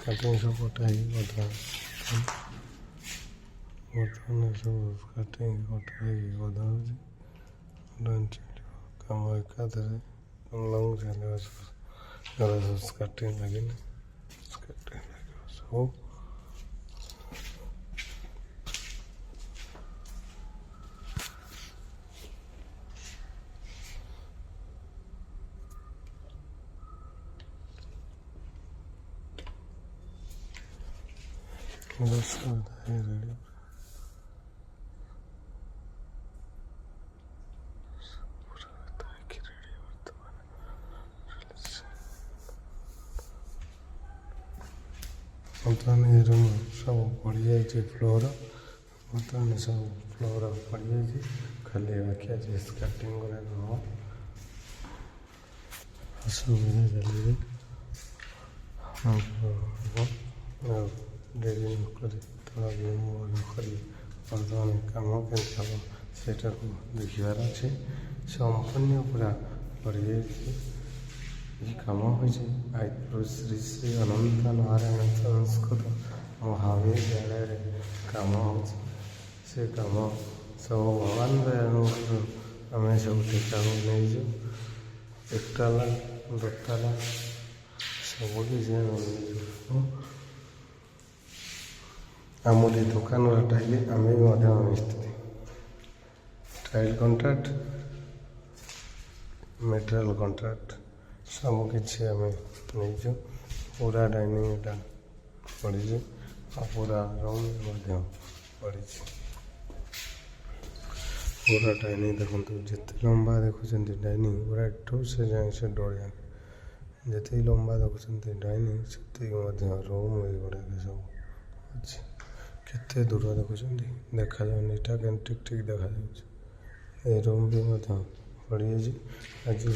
ସ୍କାର୍ଟିଂ ସବୁ କଟା ହେଇକି ଗଦା ବର୍ତ୍ତମାନ ସବୁ ସ୍କାର୍ଟିଂ କଟା ହେଇକି ଗଦା ହେଉଛି। କାମ ଏକାଥରେ ଲଙ୍ଗ ଚାଲିବ ସବୁ ସ୍କାର୍ଟିଂ ଲାଗିଲେ ସ୍କାର୍ଟିଂ ଲାଗିବ ସବୁ। ରେଡ଼ି ବର୍ତ୍ତମାନ ଏ ରୁମ୍ ସବୁ ପଡ଼ିଯାଇଛି ଫ୍ଲୋର। ବର୍ତ୍ତମାନ ସବୁ ଫ୍ଲୋର ପଡ଼ିଯାଇଛି, ଖାଲି ବାକି ଅଛି ସ୍କାର୍ଟିଂ ଗୁଡ଼ାକ ହେବ। ଅସୁବିଧା ଚାଲିଛି ଆଉ ଡେରି ନକରି ତଳ ନକରି ବର୍ତ୍ତମାନ କାମ କେମିତି ହେବ ସେଇଟାକୁ ଦେଖିବାର ଅଛି। ସମ୍ପୂର୍ଣ୍ଣ ପୁରା ପଡ଼ିଯାଇଛି। ଏହି କାମ ହୋଇଛି ଆଇପୁର ଶ୍ରୀ ଶ୍ରୀ ଅନନ୍ତ ନାରାୟଣ ସଂସ୍କୃତ ମହାବିଦ୍ୟାଳୟରେ କାମ ହେଉଛି। ସେ କାମ ସବୁ ଭଗବାନ ଦୟାଳୁଙ୍କର ଆମେ ସବୁ ଠିକାକୁ ନେଇଛୁ। ଏକତାଲା ଦୋତାଲା ସବୁ କିଛି ଆମେ ନେଇଛୁ। ଆମରି ଦୋକାନର ଟାଇଲ୍ ଆମେ ବି ମଧ୍ୟ ମିସ୍ତ୍ରୀ। ଟାଇଲ୍ କଣ୍ଟ୍ରାକ୍ଟ, ମେଟେରିଆଲ୍ କଣ୍ଟ୍ରାକ୍ଟ ସବୁକିଛି ଆମେ ନେଇଛୁ। ପୁରା ଡାଇନିଂଟା ପଡ଼ିଛି ଆଉ ପୁରା ରୁମ୍ ମଧ୍ୟ ପଡ଼ିଛି। ପୁରା ଡାଇନିଂ ଦେଖନ୍ତୁ, ଯେତେ ଲମ୍ବା ଦେଖୁଛନ୍ତି ଡାଇନିଂ ପୁରା ଏଠୁ ସେ ଯାଏଁ ସେ ଡୋର୍ ଯେତିକି ଲମ୍ବା ଦେଖୁଛନ୍ତି ଡାଇନିଂ ସେତିକି ମଧ୍ୟ ରୁମ୍ ଏଗୁଡ଼ାକ ସବୁ ଅଛି। କେତେ ଦୂର ଦେଖୁଛନ୍ତି ଦେଖାଯାଉନି, ଏଇଟା କେମିତି ଠିକ୍ ଠିକ୍ ଦେଖାଯାଉଛି। ଏ ରୁମ୍ ବି ମଧ୍ୟ ପଡ଼ିଯାଇଛି। ଆଜି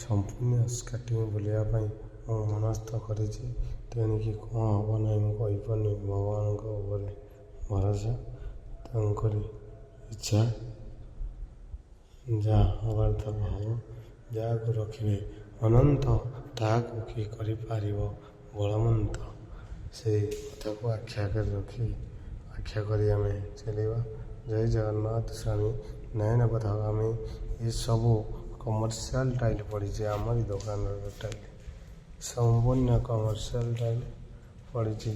ସମ୍ପୂର୍ଣ୍ଣ ସ୍କାର୍ଟିଂ ବୁଲିବା ପାଇଁ ମୁଁ ମନସ୍ଥ କରିଛି। ତେଣିକି କ'ଣ ହେବ ନାହିଁ ମୁଁ କହିପାରୁନି। ଭଗବାନଙ୍କ ଉପରେ ଭରସା, ତାଙ୍କରି ଇଚ୍ଛା। ଯାହା ହେବାର ଥିବ ହେବ। ଯାହାକୁ ରଖିବେ ଅନନ୍ତ ତାହାକୁ କି କରିପାରିବ ବଳବନ୍ତ। ସେଇ କଥାକୁ ଆଖ୍ୟା କରି ଆମେ ଚାଲିବା। ଜୟ ଜଗନ୍ନାଥ ସ୍ୱାମୀ ନୟନ ପଥଗାମୀ। ଏସବୁ କମର୍ସିଆଲ୍ ଟାଇଲ୍ ପଡ଼ିଛି। ଆମରି ଦୋକାନର ଟାଇଲ୍ ସମ୍ପୂର୍ଣ୍ଣ କମର୍ସିଆଲ୍ ଟାଇଲ୍ ପଡ଼ିଛି।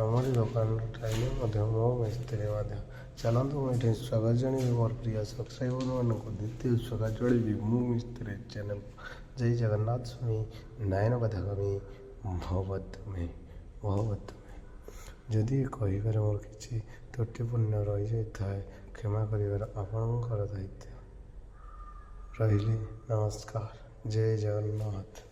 ଆମରି ଦୋକାନର ଟାଇଲ୍ ମଧ୍ୟ ମୋ ମିସ୍ତ୍ରୀ ମଧ୍ୟ। ଚାଲନ୍ତୁ ମୁଁ ଏଠି ସ୍ୱାଗତ ଜଣାଇବି ମୋର ପ୍ରିୟ ସବସ୍କ୍ରାଇବରମାନଙ୍କୁ। ଦ୍ୱିତୀୟ ସ୍ୱାଗତ ଜଣାଇବି ମୁଁ ମିସ୍ତ୍ରୀ ଚ୍ୟାନେଲ୍କୁ। ଜୟ ଜଗନ୍ନାଥ ସ୍ୱାମୀ ନୟନ ପଥଗାମୀ ଭବତୁମେ। ଯଦି କହିବାରେ ମୋର କିଛି ତ୍ରୁଟିପୂର୍ଣ୍ଣ ରହିଯାଇଥାଏ କ୍ଷମା କରିବାର ଆପଣଙ୍କର ଦାୟିତ୍ୱ। ରହିଲି ନମସ୍କାର। ଜୟ ଜଗନ୍ନାଥ।